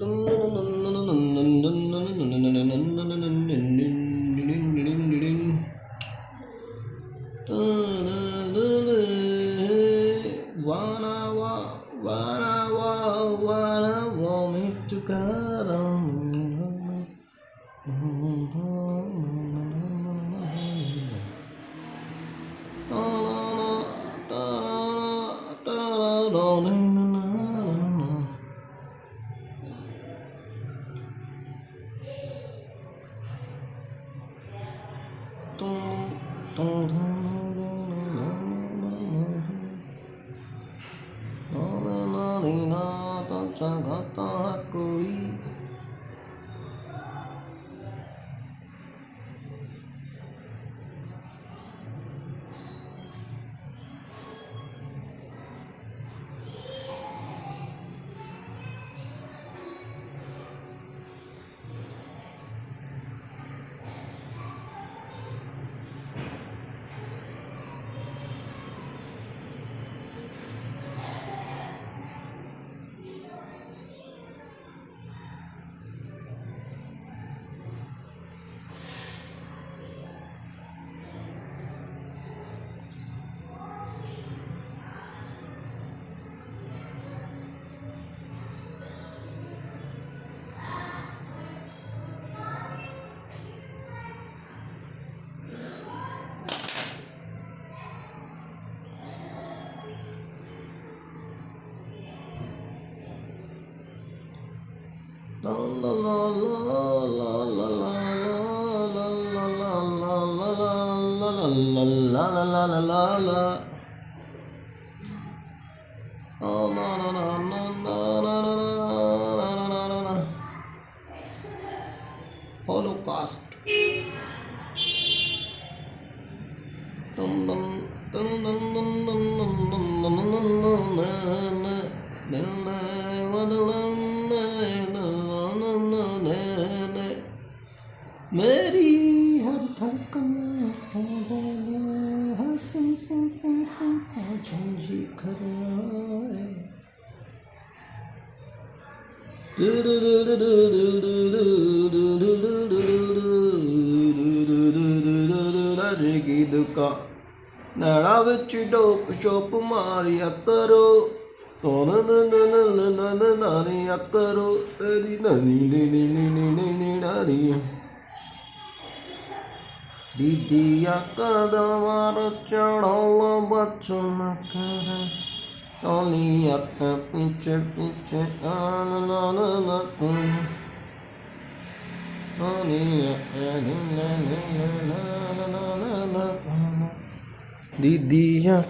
Wanna want me to come. La la la la la la la la la la la la la. Oh na na na na na na na na na na. Holocaust. Dum dum dum dum dum dum dum dum dum dum मेरी हर धड़कन हर सुन सुन सुन सुन झंझी खराए की दुकान नैना विच dope shop Maria करो नानिया करो तेरी नानी नानी दीदिया कदमार चढ़ल बचन करे तलिया पीछे पीछे दीदिया